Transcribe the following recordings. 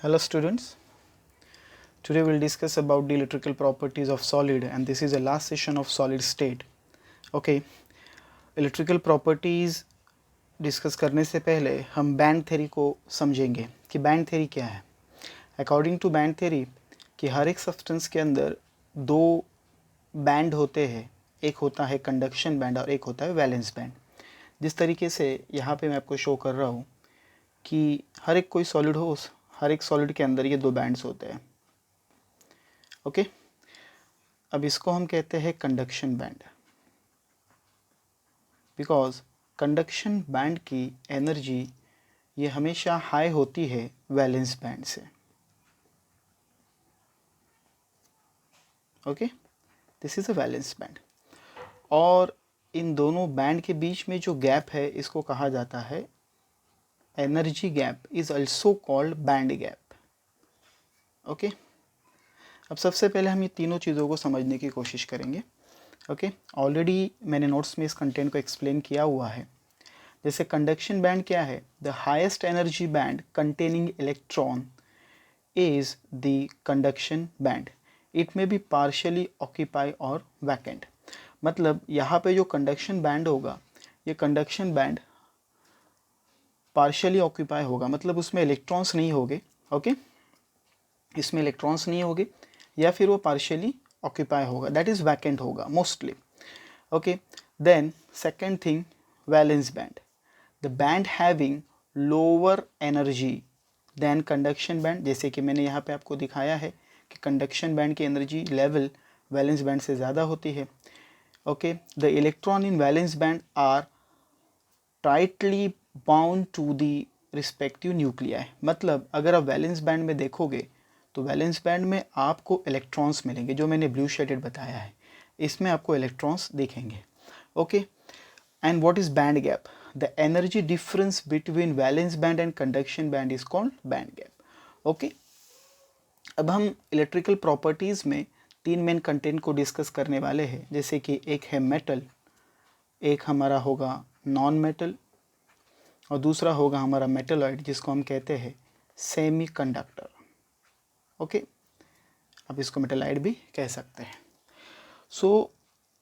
Hello students, today we'll discuss about the electrical properties of solid and this is the last session of solid state. Okay, electrical properties discuss करने से पहले हम band theory को समझेंगे कि band theory क्या है. According to band theory कि हर एक सब्सटेंस के अंदर दो बैंड होते हैं, एक होता है कंडक्शन बैंड और एक होता है वैलेंस बैंड. जिस तरीके से यहाँ पे मैं आपको शो कर रहा हूँ कि हर एक कोई सॉलिड हो, हर एक सॉलिड के अंदर ये दो बैंड्स होते हैं. ओके, अब इसको हम कहते हैं conduction band, because conduction band की एनर्जी ये हमेशा हाई होती है वैलेंस बैंड से. Okay, this is a valence band और इन दोनों बैंड के बीच में जो गैप है इसको कहा जाता है energy gap, is also called band gap. Okay, अब सबसे पहले हम ये तीनों चीज़ों को समझने की कोशिश करेंगे. ओके, ऑलरेडी मैंने नोट्स में इस कंटेंट को एक्सप्लेन किया हुआ है. जैसे कंडक्शन बैंड क्या है, the highest energy band containing electron is the conduction band. It में बी पार्शियली ऑक्यूपाई और वैकेंट. मतलब यहाँ पे जो कंडक्शन बैंड होगा ये कंडक्शन बैंड पार्शियली ऑक्यूपाई होगा, मतलब उसमें इलेक्ट्रॉन्स नहीं होंगे. ओके, इसमें इलेक्ट्रॉन्स नहीं होंगे या फिर वो पार्शियली ऑक्यूपाई होगा, दैट इज़ वैकेंट होगा mostly. Okay, then second thing valence band, the band having lower energy than conduction band. जैसे कि मैंने यहाँ पे आपको दिखाया है कि कंडक्शन बैंड की एनर्जी लेवल वैलेंस बैंड से ज़्यादा होती है. Okay, the electron in valence band are tightly bound to the respective nuclei. मतलब अगर आप वैलेंस बैंड में देखोगे तो वैलेंस बैंड में आपको इलेक्ट्रॉन्स मिलेंगे, जो मैंने ब्लू शेडेड बताया है इसमें आपको इलेक्ट्रॉन्स दिखेंगे. Okay, and what is band gap, the energy difference between valence band and conduction band is called band gap. Okay, अब हम इलेक्ट्रिकल प्रॉपर्टीज़ में तीन मेन कंटेंट को डिस्कस करने वाले हैं. जैसे कि एक है मेटल, एक हमारा होगा नॉन मेटल और दूसरा होगा हमारा मेटलॉइड जिसको हम कहते हैं सेमी कंडक्टर. ओके, अब इसको मेटलॉइड भी कह सकते हैं. सो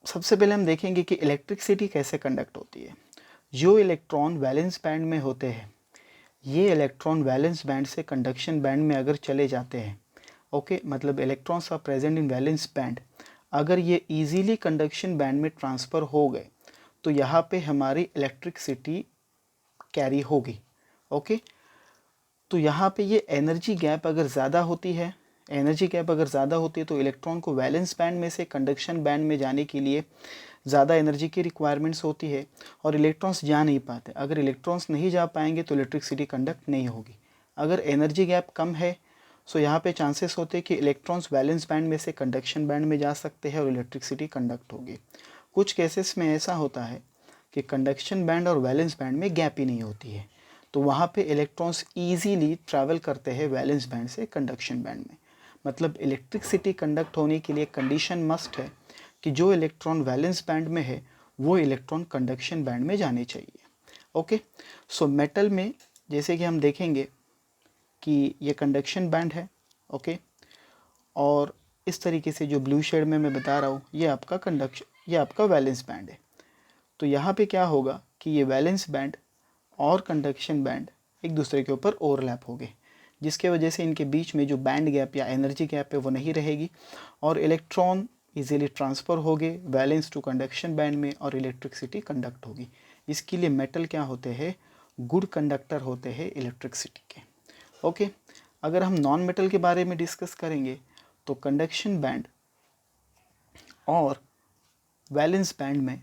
सबसे पहले हम देखेंगे कि इलेक्ट्रिसिटी कैसे कंडक्ट होती है. जो इलेक्ट्रॉन वैलेंस बैंड में होते हैं ये इलेक्ट्रॉन वैलेंस बैंड से कंडक्शन बैंड में अगर चले जाते हैं, ओके, मतलब electrons are present in valence band, अगर ये इजीली कंडक्शन बैंड में ट्रांसफ़र हो गए तो यहाँ पे हमारी इलेक्ट्रिसिटी कैरी होगी. ओके, तो यहाँ पे ये एनर्जी गैप अगर ज़्यादा होती है, तो इलेक्ट्रॉन को वैलेंस बैंड में से कंडक्शन बैंड में जाने के लिए ज़्यादा एनर्जी की रिक्वायरमेंट्स होती है और इलेक्ट्रॉन्स जा नहीं पाते. अगर इलेक्ट्रॉन्स नहीं जा पाएंगे तो इलेक्ट्रिसिटी कंडक्ट नहीं होगी. अगर एनर्जी गैप कम है सो यहाँ पे चांसेस होते हैं कि इलेक्ट्रॉन्स वैलेंस बैंड में से कंडक्शन बैंड में जा सकते हैं और इलेक्ट्रिसिटी कंडक्ट होगी. कुछ केसेस में ऐसा होता है कि कंडक्शन बैंड और वैलेंस बैंड में गैप ही नहीं होती है, तो वहाँ पे इलेक्ट्रॉन्स ईजीली ट्रैवल करते हैं वैलेंस बैंड से कंडक्शन बैंड में. मतलब इलेक्ट्रिसिटी कंडक्ट होने के लिए कंडीशन मस्ट है कि जो इलेक्ट्रॉन वैलेंस बैंड में है वो इलेक्ट्रॉन कंडक्शन बैंड में जाने चाहिए. ओके, सो मेटल में जैसे कि हम देखेंगे कि ये कंडक्शन बैंड है. ओके, और इस तरीके से जो ब्लू शेड में मैं बता रहा हूँ ये आपका वैलेंस बैंड है. तो यहाँ पे क्या होगा कि ये वैलेंस बैंड और कंडक्शन बैंड एक दूसरे के ऊपर ओवरलैप हो गए, जिसके वजह से इनके बीच में जो बैंड गैप या एनर्जी गैप है वो नहीं रहेगी और इलेक्ट्रॉन इजीली ट्रांसफ़र हो गए वैलेंस टू कंडक्शन बैंड में और इलेक्ट्रिसिटी कंडक्ट होगी. इसके लिए मेटल क्या होते हैं, गुड कंडक्टर होते हैं इलेक्ट्रिसिटी के. ओके, अगर हम नॉन मेटल के बारे में डिस्कस करेंगे तो कंडक्शन बैंड और वैलेंस बैंड में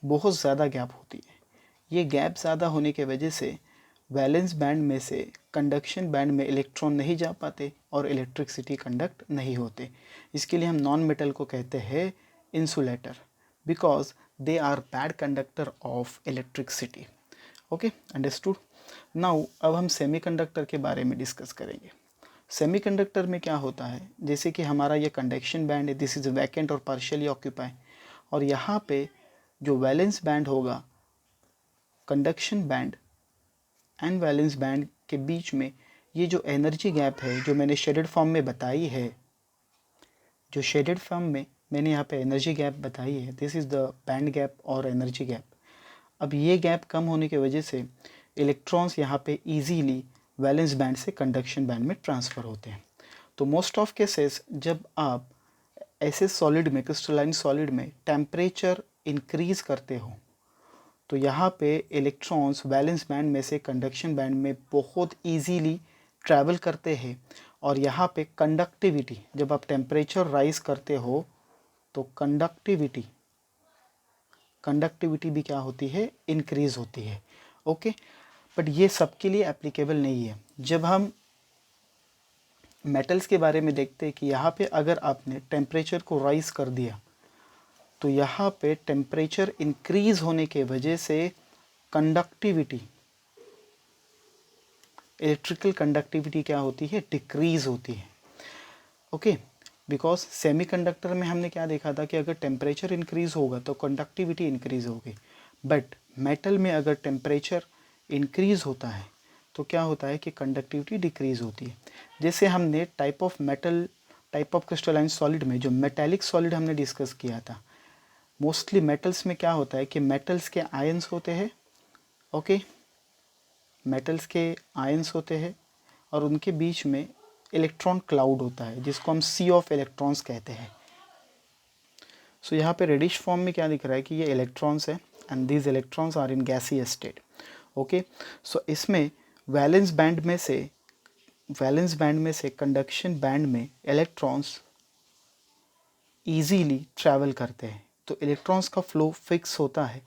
बहुत ज़्यादा गैप होती है. ये गैप ज़्यादा होने के वजह से वैलेंस बैंड में से कंडक्शन बैंड में इलेक्ट्रॉन नहीं जा पाते और इलेक्ट्रिसिटी कंडक्ट नहीं होते. इसके लिए हम नॉन मेटल को कहते हैं insulator, because they are bad conductor of electricity. Okay, understood. Now अब हम सेमीकंडक्टर के बारे में डिस्कस करेंगे. सेमीकंडक्टर में क्या होता है, जैसे कि हमारा ये कंडक्शन बैंड है, दिस इज़ वैकेंट और पार्शियली ऑक्यूपाई, और यहाँ पे जो वैलेंस बैंड होगा conduction band and valence band के बीच में ये जो एनर्जी गैप है जो मैंने शेडेड फॉर्म में बताई है, जो शेडेड फॉर्म में मैंने यहाँ पे एनर्जी गैप बताई है, this is the band gap और एनर्जी गैप। अब ये गैप कम होने की वजह से इलेक्ट्रॉन्स यहाँ पे इजीली वैलेंस बैंड से कंडक्शन बैंड में ट्रांसफ़र होते हैं। तो मोस्ट ऑफ केसेस जब आप ऐसे सॉलिड में, क्रिस्टलाइन सॉलिड में टेम्परेचर इंक्रीज़ करते हो तो यहाँ पे इलेक्ट्रॉन्स वैलेंस बैंड में से कंडक्शन बैंड में बहुत इजीली ट्रैवल करते हैं। और यहाँ पे कंडक्टिविटी, जब आप टेम्परेचर राइज करते हो तो कंडक्टिविटी भी क्या होती है, इंक्रीज़ होती है। ओके, बट ये सबके लिए एप्लीकेबल नहीं है। जब हम मेटल्स के बारे में देखते हैं कि यहाँ पे अगर आपने टेम्परेचर को राइज कर दिया तो यहाँ पे टेम्परेचर इंक्रीज़ होने के वजह से कंडक्टिविटी, इलेक्ट्रिकल कंडक्टिविटी क्या होती है, डिक्रीज़ होती है। ओके, बिकॉज सेमीकंडक्टर में हमने क्या देखा था कि अगर टेम्परेचर इंक्रीज़ होगा तो कंडक्टिविटी इंक्रीज़ होगी, बट मेटल में अगर टेम्परेचर इंक्रीज़ होता है तो क्या होता है कि कंडक्टिविटी डिक्रीज़ होती है। जैसे हमने type of metal, type of crystalline solid में जो मेटेलिक सॉलिड हमने डिस्कस किया था, मोस्टली मेटल्स में क्या होता है कि मेटल्स के आयंस होते हैं। ओके, मेटल्स के आयंस होते हैं और उनके बीच में इलेक्ट्रॉन क्लाउड होता है जिसको हम सी ऑफ इलेक्ट्रॉन्स कहते हैं। सो यहाँ पे रेडिश फॉर्म में क्या दिख रहा है कि ये इलेक्ट्रॉन्स है and these electrons are in gaseous state. Okay, so इसमें वैलेंस बैंड में से कंडक्शन बैंड में इलेक्ट्रॉन्स ईजीली ट्रैवल करते हैं। तो इलेक्ट्रॉन्स का फ्लो फिक्स होता है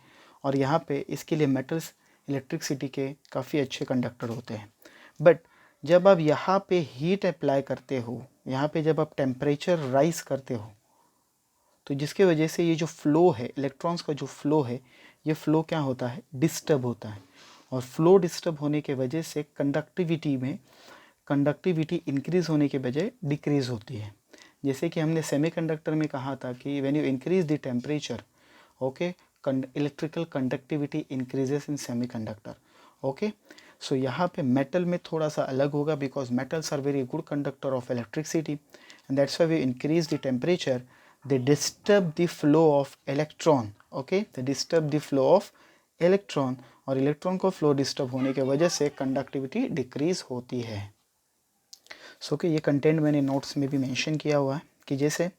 और यहाँ पे इसके लिए मेटल्स इलेक्ट्रिसिटी के काफ़ी अच्छे कंडक्टर होते हैं। बट जब आप यहाँ पे हीट अप्लाई करते हो, यहाँ पे जब आप टेम्परेचर राइज करते हो तो जिसके वजह से ये जो फ़्लो है, इलेक्ट्रॉन्स का जो फ़्लो है, ये फ़्लो क्या होता है, डिस्टर्ब होता है। और फ्लो डिस्टर्ब होने के वजह से कंडक्टिविटी इंक्रीज़ होने के बजाय डिक्रीज़ होती है। जैसे कि हमने सेमीकंडक्टर में कहा था कि when you increase the temperature, okay, electrical conductivity increases in semiconductor. Okay, so यहाँ पे मेटल में थोड़ा सा अलग होगा because metals are very good conductor of electricity and that's why we increase the temperature, they disturb the flow of electron. Okay, they disturb the flow of electron और electron को flow disturb होने की वजह से conductivity decrease होती है। सो कि ये कंटेंट मैंने नोट्स में भी मेंशन किया हुआ है कि जैसे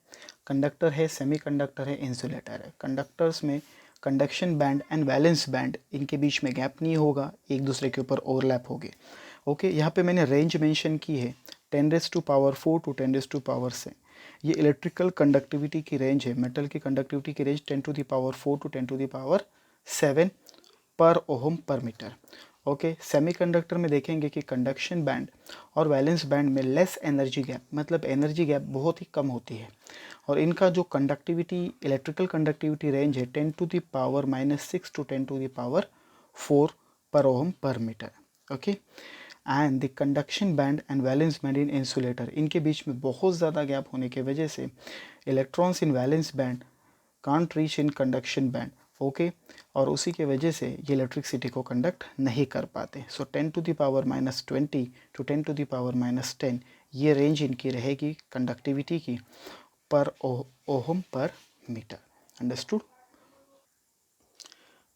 कंडक्टर है, सेमीकंडक्टर है, इंसुलेटर है। कंडक्टर्स में conduction band and valence band, इनके बीच में गैप नहीं होगा, एक दूसरे के ऊपर ओवरलैप होंगे। ओके, यहाँ पे मैंने रेंज मेंशन की है 10⁴ टू 10⁻⁴ ये इलेक्ट्रिकल कंडक्टिविटी की रेंज है। मेटल की कंडक्टिविटी की रेंज 10⁴ टू 10⁻⁷ पर ohm per metre. Okay, semiconductor में देखेंगे कि कंडक्शन बैंड और वैलेंस बैंड में लेस एनर्जी गैप, मतलब एनर्जी गैप बहुत ही कम होती है और इनका जो कंडक्टिविटी, इलेक्ट्रिकल कंडक्टिविटी रेंज है 10⁻⁻⁶ to 10⁴ per ohm per metre. Okay, and the conduction band and valence band in insulator, इनके बीच में बहुत ज़्यादा गैप होने की वजह से electrons in valence band can't reach in conduction band. Okay, और उसी के वजह से ये इलेक्ट्रिसिटी को कंडक्ट नहीं कर पाते। सो 10⁻⁻20 टू 10⁻⁻10 ये रेंज इनकी रहेगी कंडक्टिविटी की per ohm per metre. Understood?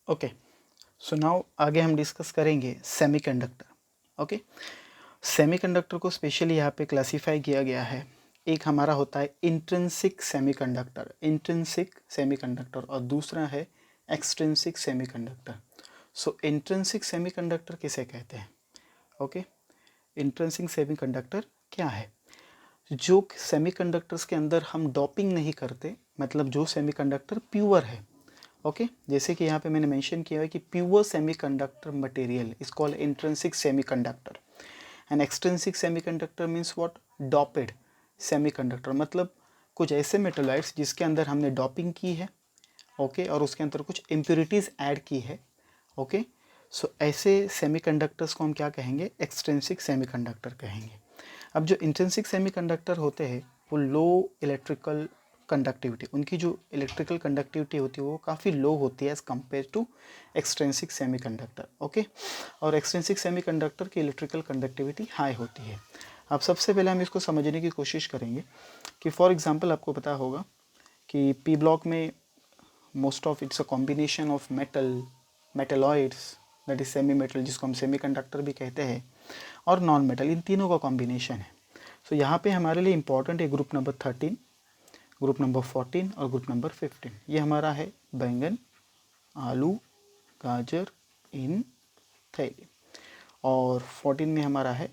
Okay, so now आगे हम डिस्कस करेंगे सेमीकंडक्टर। ओके, सेमीकंडक्टर को स्पेशली यहाँ पे क्लासीफाई किया गया है। एक हमारा होता है इंट्रिंसिक सेमीकंडक्टर और दूसरा है एक्सट्रिंसिक सेमीकंडक्टर। सो इंट्रिंसिक सेमीकंडक्टर किसे कहते हैं? ओके, इंट्रिंसिक सेमीकंडक्टर क्या है? जो सेमीकंडक्टर्स के अंदर हम डोपिंग नहीं करते, मतलब जो सेमीकंडक्टर प्योर है। ओके, जैसे कि यहाँ पे मैंने मेंशन किया है कि pure semiconductor material is called intrinsic semiconductor and extrinsic semiconductor means what? Doped semiconductor, मतलब कुछ ऐसे मेटलाइट्स जिसके अंदर हमने डोपिंग की है, ओके, और उसके अंदर कुछ इम्प्योरिटीज़ ऐड की है। ओके, सो ऐसे सेमीकंडक्टर्स को हम क्या कहेंगे? एक्सट्रिंसिक सेमीकंडक्टर कहेंगे। अब जो इंट्रिंसिक सेमीकंडक्टर होते हैं वो लो इलेक्ट्रिकल कंडक्टिविटी, उनकी जो इलेक्ट्रिकल कंडक्टिविटी होती है वो काफ़ी लो होती है as compare to extrinsic semiconductor. Okay, और एक्सट्रिंसिक सेमीकंडक्टर की इलेक्ट्रिकल कंडक्टिविटी हाई होती है। अब सबसे पहले हम इसको समझने की कोशिश करेंगे कि फॉर एग्जांपल आपको पता होगा कि पी ब्लॉक में most of it's a combination of metalloids, that is semi metal जिसको हम सेमीकंडक्टर भी कहते हैं, और नॉन मेटल, इन तीनों का कॉम्बिनेशन है। सो यहाँ पे हमारे लिए इंपॉर्टेंट है ग्रुप नंबर 13, ग्रुप नंबर 14 और ग्रुप नंबर 15। ये हमारा है बैंगन, आलू, गाजर इन थैली। और 14 में हमारा है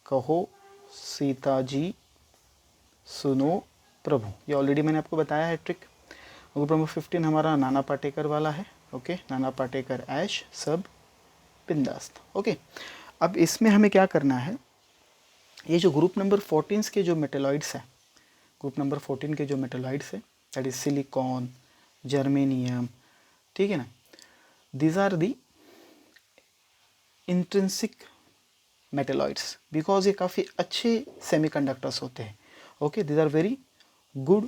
कहो सीता जी सुनो प्रभु, ये ऑलरेडी मैंने आपको बताया है ट्रिक। ग्रुप नंबर 15 हमारा नाना पाटेकर वाला है। ओके, नाना पाटेकर ऐश सब बिंदास्त। ओके, अब इसमें हमें क्या करना है, ये जो ग्रुप नंबर 14 के जो मेटेलॉइड्स हैं, ग्रुप नंबर 14 के जो मेटेलॉइड्स है दैट इज सिलिकॉन, जर्मेनियम, ठीक है ना, these are the intrinsic metalloids because ये काफ़ी अच्छे सेमीकंडक्टर्स होते हैं। Okay, these are very good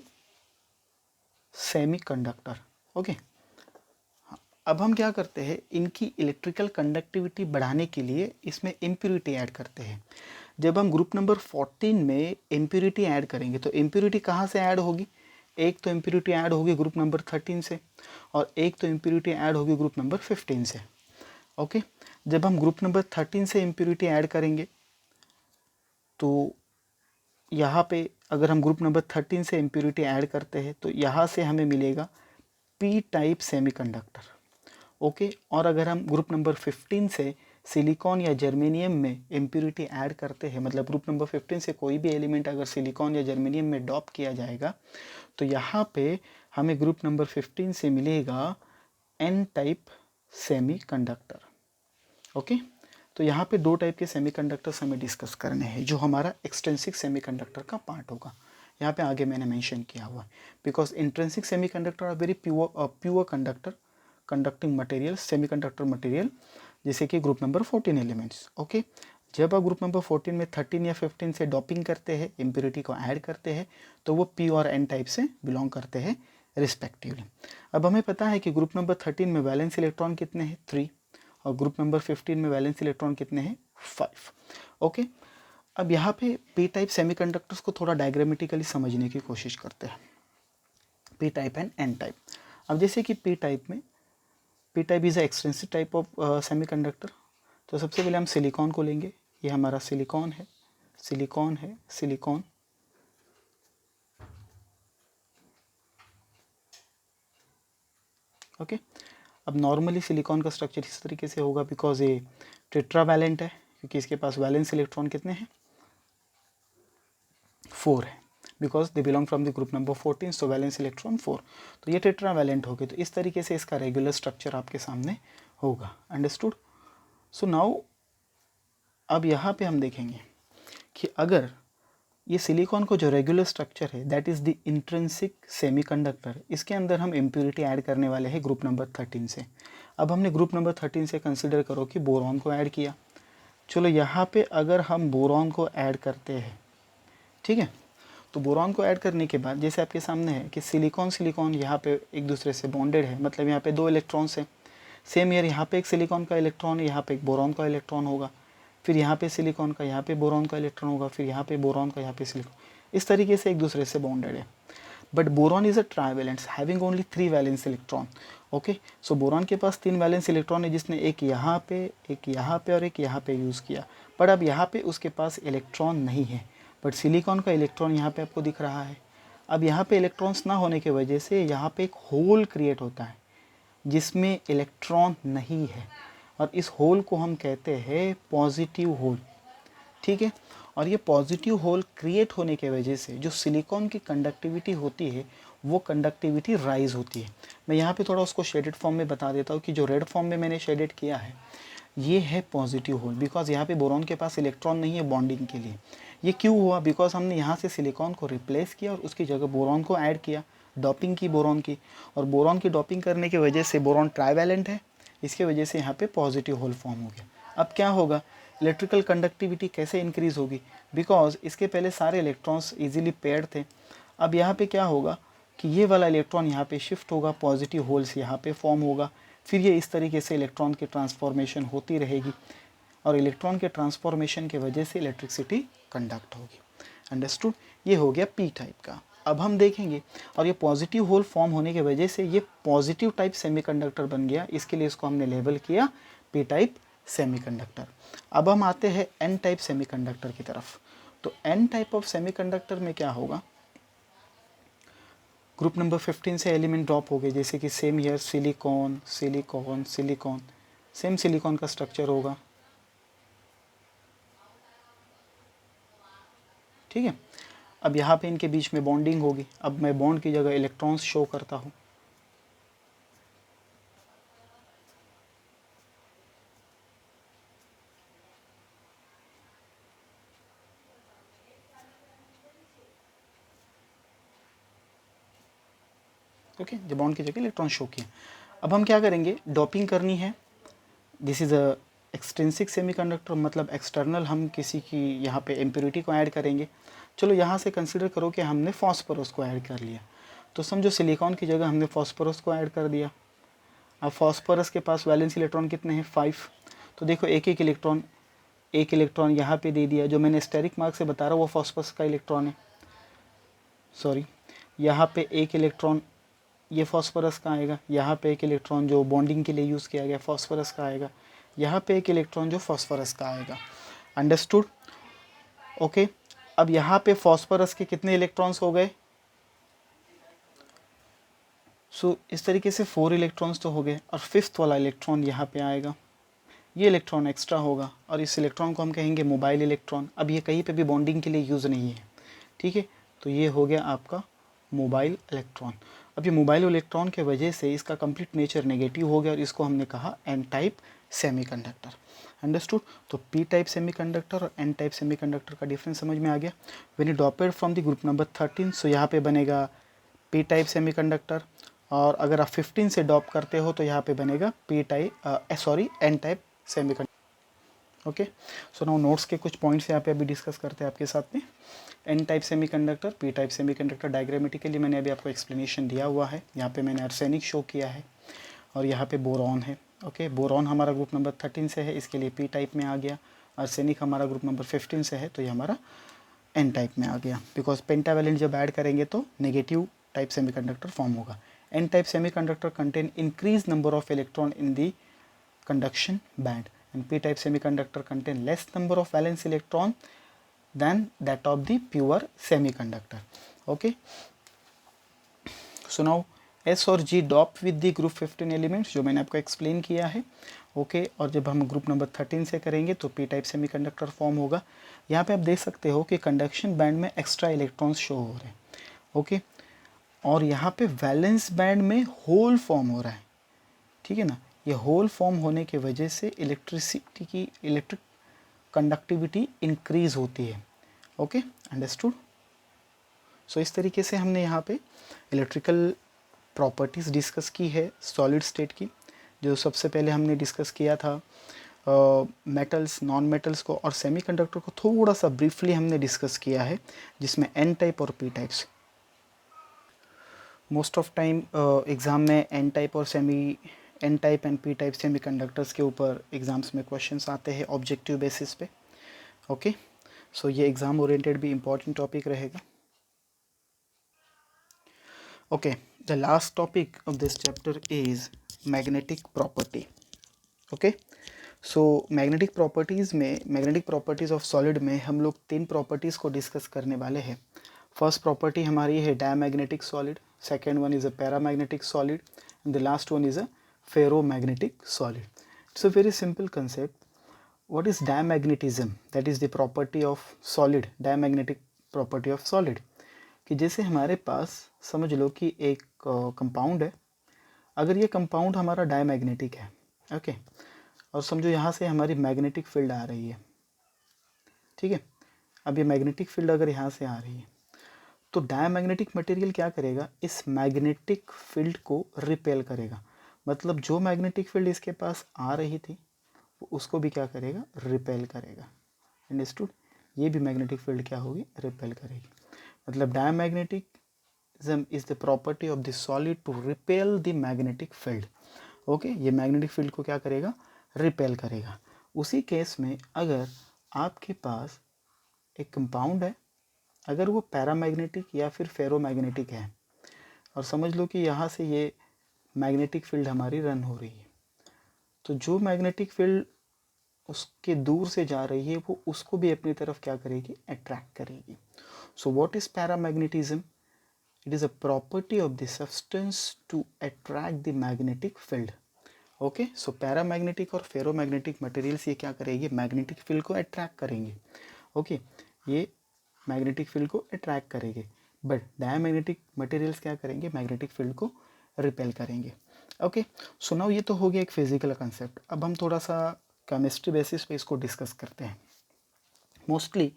semiconductor. Okay, अब हम क्या करते हैं, इनकी इलेक्ट्रिकल कंडक्टिविटी बढ़ाने के लिए इसमें इम्प्यूरिटी ऐड करते हैं। जब हम ग्रुप नंबर 14 में इम्प्यूरिटी ऐड करेंगे तो इम्प्यूरिटी कहाँ से ऐड होगी, एक तो इम्प्यूरिटी ऐड होगी ग्रुप नंबर 13 से और एक तो इम्प्यूरिटी ऐड होगी ग्रुप नंबर 15 से। ओके, जब हम ग्रुप नंबर 13 से इम्प्यूरिटी ऐड करेंगे तो यहाँ पे अगर हम ग्रुप नंबर 13 से इम्प्यूरिटी ऐड करते हैं तो यहाँ से हमें मिलेगा पी टाइप सेमीकंडक्टर। ओके, और अगर हम ग्रुप नंबर 15 से सिलिकॉन या जर्मेनियम में इम्प्यूरिटी ऐड करते हैं, मतलब ग्रुप नंबर 15 से कोई भी एलिमेंट अगर सिलिकॉन या जर्मेनियम में डॉप किया जाएगा तो यहाँ पे हमें ग्रुप नंबर 15 से मिलेगा एन टाइप सेमीकंडक्टर। ओके, तो यहाँ पे दो टाइप के सेमीकंडक्टर्स हमें डिस्कस करने हैं जो हमारा एक्सट्रिंसिक सेमीकंडक्टर का पार्ट होगा। यहाँ पे आगे मैंने मेंशन किया हुआ है because intrinsic semiconductor are very pure conductor conducting material, semiconductor material, जैसे कि ग्रुप नंबर 14 एलिमेंट्स। ओके, जब आप ग्रुप नंबर 14 में 13 या 15 से डॉपिंग करते हैं, इम्प्योरिटी को ऐड करते हैं, तो वो पी और एन टाइप से बिलोंग करते हैं रिस्पेक्टिवली। अब हमें पता है कि ग्रुप नंबर 13 में वैलेंस इलेक्ट्रॉन कितने हैं, 3, और ग्रुप नंबर 15 में वैलेंस इलेक्ट्रॉन कितने हैं, 5। ओके, अब यहाँ पे पी टाइप सेमीकंडक्टर्स को थोड़ा डायग्रामेटिकली समझने की कोशिश करते हैं, P type and N type. अब जैसे कि पी टाइप में, P type is a extrinsic type of semiconductor. तो सबसे पहले हम सिलिकॉन को लेंगे, ये हमारा सिलिकॉन है, सिलिकॉन है, सिलिकॉन। ओके, अब नॉर्मली सिलिकॉन का स्ट्रक्चर इस तरीके से होगा बिकॉज ये टेट्रावैलेंट है, क्योंकि इसके पास वैलेंस इलेक्ट्रॉन कितने हैं, 4 है, because they belong from the group number 14, so valence electron 4। तो ये टेट्रावैलेंट हो गए, तो इस तरीके से इसका रेगुलर स्ट्रक्चर आपके सामने होगा। अंडरस्टूड? सो नाउ अब यहाँ पे हम देखेंगे कि अगर ये सिलिकॉन को जो रेगुलर स्ट्रक्चर है that is the intrinsic semiconductor, इसके अंदर हम इम्प्यूरिटी ऐड करने वाले हैं ग्रुप नंबर 13 से। अब हमने ग्रुप नंबर 13 से कंसिडर करो कि बोरॉन को ऐड किया। चलो यहाँ पे अगर हम बोरॉन को ऐड करते हैं, ठीक है, तो बोरॉन को ऐड करने के बाद जैसे आपके सामने है कि सिलिकॉन सिलिकॉन यहाँ पे एक दूसरे से बॉन्डेड है, मतलब यहाँ पे 2 इलेक्ट्रॉन्स हैं। सेम ईयर यहाँ पे एक सिलिकॉन का इलेक्ट्रॉन, यहाँ पे एक बोरॉन का इलेक्ट्रॉन होगा, फिर यहाँ पे सिलिकॉन का, यहाँ पे बोरॉन का इलेक्ट्रॉन होगा, फिर यहाँ पे बोरॉन का, यहाँ पे सिलिकॉन, इस तरीके से एक दूसरे से बॉन्डेड है। But boron is a trivalence having only 3 valence electron. Okay, so boron के पास 3 वैलेंस इलेक्ट्रॉन है, जिसने एक यहाँ पे, एक यहाँ पे और एक यहाँ पे यूज़ किया। बट अब यहाँ पे उसके पास इलेक्ट्रॉन नहीं है, बट सिलिकॉन का इलेक्ट्रॉन यहाँ पे आपको दिख रहा है। अब यहाँ पे इलेक्ट्रॉन्स ना होने की वजह से यहाँ पे एक होल क्रिएट होता है जिसमें इलेक्ट्रॉन नहीं है, और इस होल को हम कहते हैं पॉजिटिव होल। ठीक है, और ये पॉजिटिव होल क्रिएट होने के वजह से जो सिलिकॉन की कंडक्टिविटी होती है वो कंडक्टिविटी राइज होती है। मैं यहाँ पे थोड़ा उसको शेडेड फॉर्म में बता देता हूँ कि जो रेड फॉर्म में मैंने शेडेड किया है ये है पॉजिटिव होल, बिकॉज यहाँ पे बोरॉन के पास इलेक्ट्रॉन नहीं है बॉन्डिंग के लिए। ये क्यों हुआ, बिकॉज हमने यहाँ से सिलिकॉन को रिप्लेस किया और उसकी जगह बोरॉन को ऐड किया, डॉपिंग की बोरॉन की, और बोरॉन की डॉपिंग करने की वजह से बोरॉन ट्राइवैलेंट है, इसके वजह से यहाँ पे पॉजिटिव होल फॉर्म हो गया। अब क्या होगा, इलेक्ट्रिकल कंडक्टिविटी कैसे इंक्रीज़ होगी, बिकॉज इसके पहले सारे इलेक्ट्रॉन्स इजीली पेयर्ड थे, अब यहाँ पे क्या होगा कि ये वाला इलेक्ट्रॉन यहाँ पे शिफ्ट होगा, पॉजिटिव होल्स यहाँ पे फॉर्म होगा, फिर ये इस तरीके से इलेक्ट्रॉन की ट्रांसफॉर्मेशन होती रहेगी और इलेक्ट्रॉन के ट्रांसफॉर्मेशन की वजह से इलेक्ट्रिसिटी कंडक्ट होगी। अंडरस्टूड? ये हो गया पी टाइप का। अब हम देखेंगे, और ये पॉजिटिव होल फॉर्म होने की वजह से ये पॉजिटिव टाइप सेमीकंडक्टर बन गया, इसके लिए इसको हमने लेबल किया पी टाइप सेमीकंडक्टर। अब हम आते हैं एन टाइप सेमीकंडक्टर की तरफ। तो एन टाइप ऑफ सेमीकंडक्टर में क्या होगा, ग्रुप नंबर 15 से एलिमेंट ड्रॉप हो गए, जैसे कि same year silicon silicon silicon, same silicon का स्ट्रक्चर होगा, ठीक है। अब यहाँ पे इनके बीच में बॉन्डिंग होगी, अब मैं बॉन्ड की जगह इलेक्ट्रॉन्स शो करता हूँ, ओके, जब बॉन्ड की जगह इलेक्ट्रॉन शो किया। अब हम क्या करेंगे, डॉपिंग करनी है। This is a extrinsic semiconductor, मतलब एक्सटर्नल हम किसी की यहाँ पे इम्प्योरिटी को ऐड करेंगे। चलो यहाँ से कंसिडर करो कि हमने फॉस्फोरस को ऐड कर लिया, तो समझो सिलिकॉन की जगह हमने फॉस्फोरस को ऐड कर दिया। अब फॉस्फोरस के पास वैलेंस इलेक्ट्रॉन कितने हैं, 5। तो देखो एक इलेक्ट्रॉन यहाँ पे दे दिया, जो मैंने स्टेरिक मार्क से बता रहा हूँ वो फॉस्फोरस का इलेक्ट्रॉन है, सॉरी। यहाँ पे एक इलेक्ट्रॉन ये फॉस्फोरस का आएगा, यहाँ पे एक इलेक्ट्रॉन जो बॉन्डिंग के लिए यूज़ किया गया फॉस्फोरस का आएगा, यहाँ पे एक इलेक्ट्रॉन जो फॉस्फोरस का आएगा। अंडरस्टूड? ओके। अब यहाँ पे फॉस्फोरस के कितने इलेक्ट्रॉन्स हो गए, सो इस तरीके से 4 इलेक्ट्रॉन्स तो हो गए, और 5th वाला इलेक्ट्रॉन यहाँ पे आएगा, ये इलेक्ट्रॉन एक्स्ट्रा होगा, और इस इलेक्ट्रॉन को हम कहेंगे मोबाइल इलेक्ट्रॉन। अब ये कहीं पे भी बॉन्डिंग के लिए यूज़ नहीं है, ठीक है। तो ये हो गया आपका मोबाइल इलेक्ट्रॉन। अब ये मोबाइल इलेक्ट्रॉन के वजह से इसका कंप्लीट नेचर नेगेटिव हो गया, और इसको हमने कहा एन टाइप सेमीकंडक्टर। अंडरस्टूड? तो पी टाइप सेमीकंडक्टर और एन टाइप सेमीकंडक्टर का डिफरेंस समझ में आ गया। When you drop from the group number 13, सो यहाँ पे बनेगा पी टाइप सेमीकंडक्टर, और अगर आप 15 से ड्रॉप करते हो तो यहाँ पे बनेगा N type semiconductor. Okay, so now notes के कुछ पॉइंट्स यहाँ पे अभी डिस्कस करते हैं आपके साथ में। N type semiconductor, P type semiconductor, diagrammatically मैंने अभी आपको एक्सप्लेनेशन दिया हुआ है। यहाँ पे मैंने आर्सेनिक शो किया है, और यहाँ पे बोरॉन है। ओके, बोरॉन हमारा ग्रुप नंबर 13 से है, इसके लिए पी टाइप में आ गया। आर्सेनिक हमारा ग्रुप नंबर 15 से है, तो ये हमारा एन टाइप में आ गया, बिकॉज पेंटावेलेंट जब ऐड करेंगे तो नेगेटिव टाइप सेमीकंडक्टर फॉर्म होगा। N type semiconductor contain increase number of electron in the conduction band, and p type semiconductor contain less number of valence electron than that of the pure semiconductor. Okay, so now S और G dope with the group 15 elements, जो मैंने आपको explain किया है। Okay, और जब हम group number 13 से करेंगे तो पी टाइप सेमीकंडक्टर फॉर्म होगा। यहाँ पे आप देख सकते हो कि कंडक्शन बैंड में एक्स्ट्रा इलेक्ट्रॉन्स शो हो रहे हैं। ओके, और यहाँ पे वैलेंस बैंड में होल फॉर्म हो रहा है, ठीक है ना। ये होल फॉर्म होने की वजह से इलेक्ट्रिसिटी की इलेक्ट्रिक कंडक्टिविटी इंक्रीज होती है। Okay, understood? सो इस तरीके से हमने यहाँ पे इलेक्ट्रिकल प्रॉपर्टीज़ डिस्कस की है सॉलिड स्टेट की। जो सबसे पहले हमने डिस्कस किया था मेटल्स, नॉन मेटल्स को, और सेमीकंडक्टर को थोड़ा सा ब्रीफली हमने डिस्कस किया है, जिसमें एन टाइप और P types. Most of time exam में N type and P type semiconductors के ऊपर एग्ज़ाम्स में क्वेश्चंस आते हैं ऑब्जेक्टिव बेसिस पे। ओके, सो ये एग्ज़ाम ओरिएंटेड भी इम्पॉर्टेंट टॉपिक रहेगा। Okay, the last topic of this chapter is magnetic property. Okay, so magnetic properties of solid में हम लोग 3 प्रॉपर्टीज़ को डिस्कस करने वाले हैं। फर्स्ट प्रॉपर्टी हमारी है diamagnetic solid, second one is a paramagnetic solid, and the last one is a ferromagnetic solid. It's a very simple concept. What is diamagnetism? That is the property of solid, diamagnetic property of solid. कि जैसे हमारे पास समझ लो कि एक compound है, अगर ये compound हमारा डायमैग्नेटिक है, ओके, और समझो यहाँ से हमारी मैग्नेटिक फील्ड आ रही है, ठीक है। अब ये मैग्नेटिक फील्ड अगर यहाँ से आ रही है, तो डायमैग्नेटिक मटेरियल क्या करेगा, इस मैग्नेटिक फील्ड को रिपेल करेगा। मतलब जो मैग्नेटिक फील्ड इसके पास आ रही थी वो उसको भी क्या करेगा, रिपेल करेगा। अंडरस्टूड? ये भी मैग्नेटिक फील्ड क्या होगी, रिपेल करेगी। मतलब diamagnetic magnetism is the property of the solid to repel the magnetic field. Okay ये मैग्नेटिक फील्ड को क्या करेगा, रिपेल करेगा. उसी केस में अगर आपके पास एक कंपाउंड है, अगर वो पैरामैग्नेटिक या फिर फेरोमैग्नेटिक है, और समझ लो कि यहाँ से ये मैग्नेटिक फील्ड हमारी रन हो रही है, तो जो मैग्नेटिक फील्ड उसके दूर से जा रही है वो उसको भी अपनी तरफ क्या करेगी, अट्रैक्ट करेगी. So what is paramagnetism? It is a property of the substance to attract the magnetic field. Okay, so paramagnetic और फेरोमैग्नेटिक मटेरियल्स ये क्या करेंगे, मैग्नेटिक फील्ड को अट्रैक्ट करेंगे. ओके, ये मैग्नेटिक फील्ड को अट्रैक्ट करेंगे, बट डायमैग्नेटिक मटेरियल्स क्या करेंगे, मैग्नेटिक फील्ड को रिपेल करेंगे. ओके, सो नाउ ये तो हो गया एक फिजिकल कंसेप्ट. अब हम थोड़ा सा केमिस्ट्री बेसिस पे इसको डिस्कस करते हैं. मोस्टली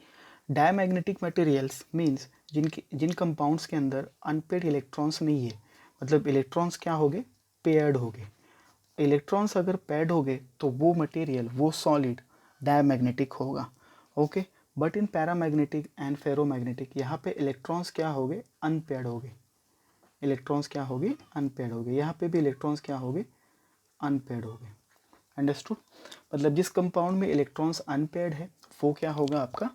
डायमैग्नेटिक मटेरियल्स मीन्स जिन कंपाउंड्स के अंदर अनपेड इलेक्ट्रॉन्स नहीं है, मतलब इलेक्ट्रॉन्स क्या हो गए, पेयर्ड हो गए. इलेक्ट्रॉन्स अगर पैड हो गए तो वो मटेरियल, वो सॉलिड डायमैग्नेटिक होगा. Okay, but in paramagnetic and ferromagnetic यहाँ पे इलेक्ट्रॉन्स क्या हो गए, अनपेड हो गए. इलेक्ट्रॉन्स क्या हो गए, अनपेड हो गए. यहाँ पे भी इलेक्ट्रॉन्स क्या हो गए, अनपेड हो गए. अंडरस्टूड? मतलब जिस कंपाउंड में इलेक्ट्रॉन्स अनपेड है वो क्या होगा आपका,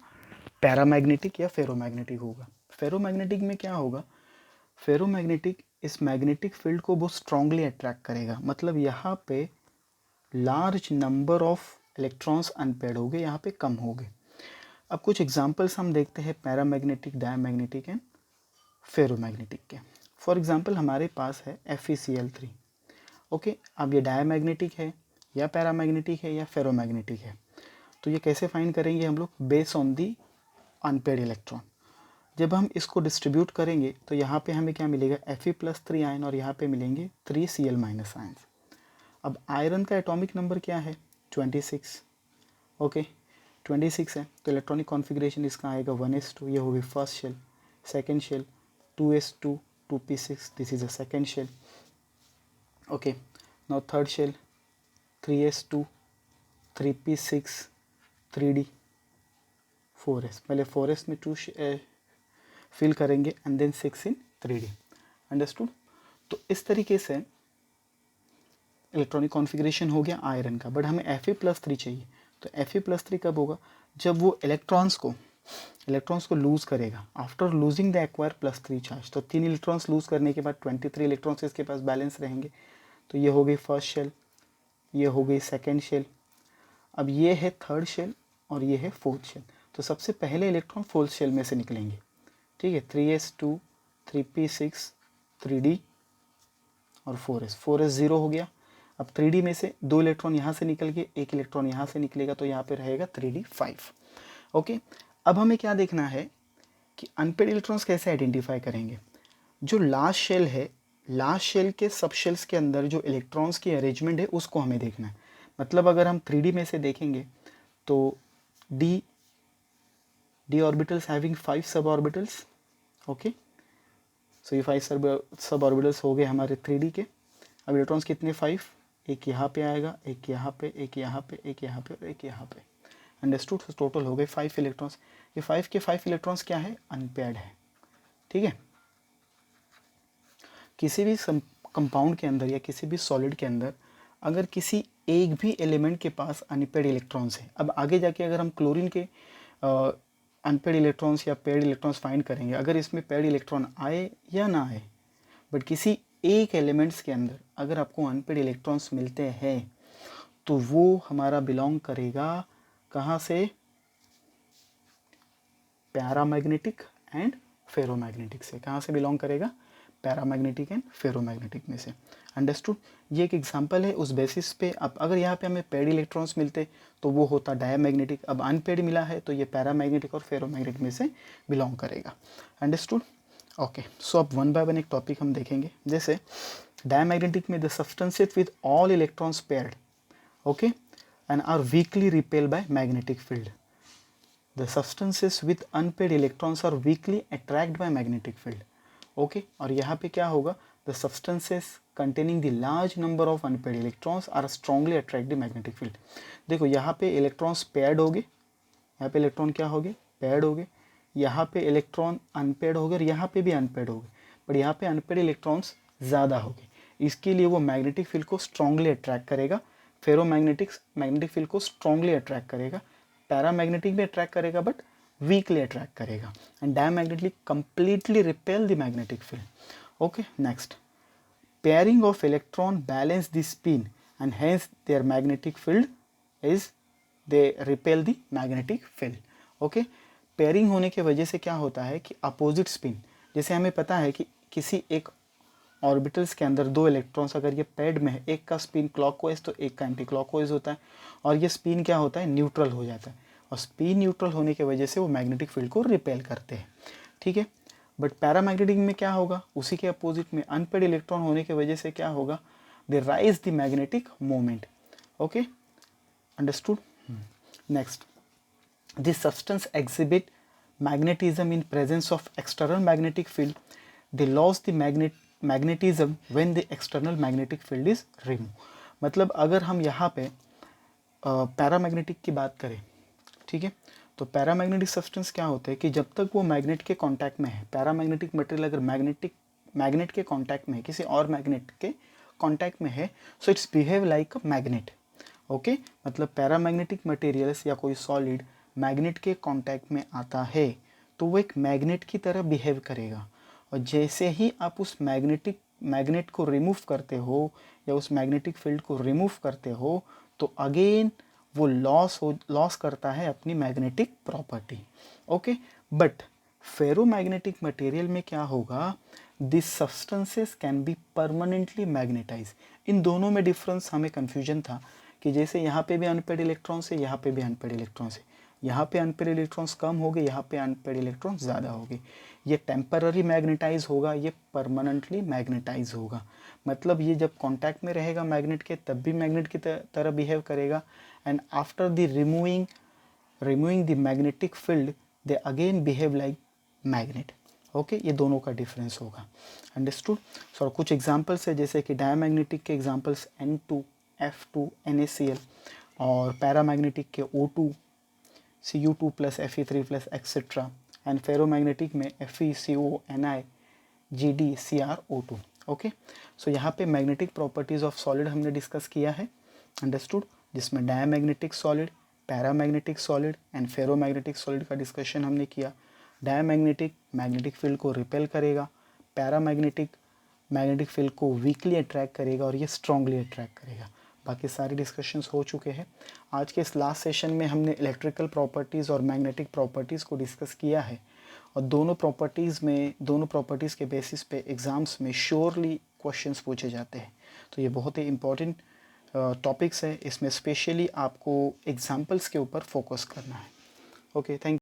पैरामैग्नेटिक या फेरोमैग्नेटिक होगा. फेरोमैग्नेटिक में क्या होगा, फेरोमैग्नेटिक इस मैग्नेटिक फील्ड को बहुत स्ट्रांगली अट्रैक्ट करेगा. मतलब यहाँ पे large number of electrons unpaired हो गए, यहाँ पे कम हो गए. अब कुछ एग्जांपल्स हम देखते हैं पैरामैग्नेटिक, डायमैग्नेटिक एंड फेरोमैग्नेटिक के. फॉर एग्जांपल हमारे पास है FeCl3. ओके, अब ये डायमैग्नेटिक है या पैरामैग्नेटिक है या फेरोमैग्नेटिक है, तो ये कैसे फाइंड करेंगे हम लोग, base on the unpaired electron. जब हम इसको डिस्ट्रीब्यूट करेंगे तो यहाँ पे हमें क्या मिलेगा, Fe+3 आयन, और यहाँ पे मिलेंगे 3Cl- आयन्स. अब आयरन का एटॉमिक नंबर क्या है, 26. ओके, 26 है, तो इलेक्ट्रॉनिक कॉन्फ़िगरेशन इसका आएगा 1s2. ये होगी first shell. Second shell 2s2 2p6, this is a second shell. Okay, now third shell 3s2 3p6 3d 4s. पहले 4s में 2 फिल करेंगे and then 6 in 3d. Understood? तो इस तरीके से इलेक्ट्रॉनिक कॉन्फ़िगरेशन हो गया आयरन का. बट हमें Fe+3 चाहिए, तो Fe+3 कब होगा, जब वो इलेक्ट्रॉन्स को लूज़ करेगा. After losing the acquire +3 charge, तो 3 इलेक्ट्रॉन्स लूज़ करने के बाद 23 इलेक्ट्रॉन्स इसके पास बैलेंस रहेंगे. तो ये हो गई फर्स्ट शेल, ये हो गई सेकेंड शेल. अब ये है थर्ड शेल और ये है फोर्थ शेल. तो सबसे पहले इलेक्ट्रॉन फोर्थ शेल में से निकलेंगे. ठीक है, 3s2 3p6 3d और 4s 0 हो गया. अब 3d में से 2 इलेक्ट्रॉन यहाँ से निकल के 1 इलेक्ट्रॉन यहाँ से निकलेगा, तो यहाँ पे रहेगा 3d 5. ओके, अब हमें क्या देखना है कि अनपेड इलेक्ट्रॉन्स कैसे आइडेंटिफाई करेंगे. जो लास्ट शेल है, लास्ट शेल के सब शेल्स के अंदर जो इलेक्ट्रॉन्स की अरेंजमेंट है उसको हमें देखना है. मतलब अगर हम 3d में से देखेंगे तो d orbitals having 5 sub orbitals. Okay, so ये 5 सब ऑर्बिटल्स हो गए हमारे 3d के. अब इलेक्ट्रॉन्स कितने, 5. एक यहाँ पे आएगा, एक यहाँ पे, एक यहाँ पे, एक यहाँ पे और एक यहाँ पे. अंडरस्टूड? टोटल हो गए 5 इलेक्ट्रॉन्स. ये 5 के 5 इलेक्ट्रॉन्स क्या है, अनपेयर्ड है. ठीक है, किसी भी कंपाउंड के अंदर या किसी भी सॉलिड के अंदर अगर किसी एक भी एलिमेंट के पास अनपेड इलेक्ट्रॉन्स है, अब आगे जाके अगर हम क्लोरीन के अनपेड इलेक्ट्रॉन्स या पेड इलेक्ट्रॉन्स फाइंड करेंगे, अगर इसमें पेड इलेक्ट्रॉन आए या ना आए, बट किसी एक एलिमेंट्स के अंदर अगर आपको अनपेड इलेक्ट्रॉन्स मिलते हैं तो वो हमारा बिलोंग करेगा कहाँ से, पैरामैग्नेटिक एंड फेरोमैग्नेटिक से. कहाँ से बिलोंग करेगा, पैरामैग्नेटिक एंड फेरोमैग्नेटिक में से. अंडरस्टूड? ये एक एग्जांपल है. उस बेसिस पे अब अगर यहाँ पे हमें पेड इलेक्ट्रॉन्स मिलते तो वो होता डायमैग्नेटिक. अब अनपेड मिला है तो ये पैरामैग्नेटिक और फेरोमैग्नेटिक में से बिलोंग करेगा. अंडरस्टूड? ओके, सो अब वन बाय वन एक टॉपिक हम देखेंगे. जैसे डायमैग्नेटिक में the substances with all electrons paired, okay, and are weakly repel by magnetic field. The substances with unpaired electrons are weakly attracted by magnetic field. Okay, और यहाँ पे क्या होगा, the substances containing the large number of unpaired electrons are strongly attract the magnetic field. देखो यहाँ पे electrons paired हो गए, यहाँ पे इलेक्ट्रॉन क्या हो गए, पेयर्ड हो गए, यहाँ पे इलेक्ट्रॉन अनपेयर्ड हो गए और यहाँ पे भी अनपेयर्ड हो गए. बट यहाँ पे अनपेड इलेक्ट्रॉन्स ज़्यादा होंगे, इसके लिए वो मैग्नेटिक फील्ड को स्ट्रांगली अट्रैक्ट करेगा, मैग्नेटिक फील्ड को स्ट्रांगली अट्रैक्ट करेगा, पैरामैग्नेटिक भी अट्रैक्ट करेगा बट वीकली अट्रैक्ट करेगा, and diamagnetic completely repel the magnetic field. Okay, next, pairing of electron balance the spin and hence their magnetic field is they repel the magnetic field. Okay, pairing होने की वजह से क्या होता है कि opposite spin, जैसे हमें पता है कि किसी एक ऑर्बिटल्स के अंदर दो इलेक्ट्रॉन्स अगर ये पेड में है, एक का स्पिन क्लॉकवाइज तो एक का एंटी क्लॉकवाइज होता है, और ये स्पिन क्या होता है, न्यूट्रल हो जाता है, और स्पिन न्यूट्रल होने की वजह से वो मैग्नेटिक फील्ड को रिपेल करते हैं. ठीक है, बट पैरामैग्नेटिक में क्या होगा, उसी के अपोजिट में अनपेड इलेक्ट्रॉन होने की वजह से क्या होगा, they rise the magnetic moment. Okay, understood. Next, this substance exhibit magnetism in presence of external magnetic field, they loss the magnetism when the external magnetic field is remove. मतलब अगर हम यहाँ पे पैरामैग्नेटिक की बात करें, ठीक है, तो पैरामैग्नेटिक सब्सटेंस क्या होते हैं कि जब तक वो मैग्नेट के कांटेक्ट में है, पैरामैग्नेटिक मटेरियल अगर मैग्नेट के कांटेक्ट में है, किसी और मैग्नेट के कांटेक्ट में है, so it's behave like a magnet. Okay, मतलब पैरामैग्नेटिक मटेरियल्स या कोई सॉलिड मैग्नेट के कांटेक्ट में आता है तो वो एक मैग्नेट की तरह बिहेव करेगा, और जैसे ही आप उस मैग्नेट को रिमूव करते हो या उस मैग्नेटिक फील्ड को रिमूव करते हो तो अगेन वो लॉस करता है अपनी magnetic property. Okay, but ferromagnetic material में क्या होगा, this substances can be permanently magnetize. इन दोनों में डिफरेंस हमें कन्फ्यूजन था कि जैसे यहाँ पे भी अनपेड इलेक्ट्रॉन्स है, यहाँ पे भी अनपेड इलेक्ट्रॉन्स है, यहाँ पे अनपेड इलेक्ट्रॉन्स कम हो गए, यहाँ पे अनपेड इलेक्ट्रॉन्स ज़्यादा हो गए. ये टेम्पररी मैग्नेटाइज होगा, ये परमानेंटली मैग्नेटाइज होगा. मतलब ये जब कांटेक्ट में रहेगा मैग्नेट के तब भी मैग्नेट की तरह बिहेव करेगा, and after the removing the magnetic field they again behave like magnet. Okay, ये दोनों का डिफरेंस होगा. अंडरस्टूड. सो कुछ एग्जांपल्स है जैसे कि डायमैग्नेटिक के एग्जांपल्स N2, F2, NaCl, और पैरामैग्नेटिक के O2, Cu2 plus Fe3 plus etcetera, and ferromagnetic में Fe, CO, Ni, Gd, CrO2. Okay, so यहाँ पे मैग्नेटिक प्रॉपर्टीज़ ऑफ सॉलिड हमने डिस्कस किया है. अंडरस्टूड, जिसमें diamagnetic solid, paramagnetic solid and ferromagnetic solid का डिस्कशन हमने किया. डायमैग्नेटिक मैग्नेटिक फील्ड को रिपेल करेगा, पैरामैग्नेटिक मैग्नेटिक फील्ड को वीकली अट्रैक्ट करेगा, और ये स्ट्रांगली अट्रैक्ट करेगा. बाकी सारे डिस्कशंस हो चुके हैं. आज के इस लास्ट सेशन में हमने इलेक्ट्रिकल प्रॉपर्टीज़ और मैग्नेटिक प्रॉपर्टीज़ को डिस्कस किया है, और दोनों प्रॉपर्टीज़ के बेसिस पे एग्ज़ाम्स में श्योरली क्वेश्चंस पूछे जाते हैं. तो ये बहुत ही इंपॉर्टेंट टॉपिक्स है, इसमें स्पेशली आपको एग्जाम्पल्स के ऊपर फोकस करना है. Okay, thank you.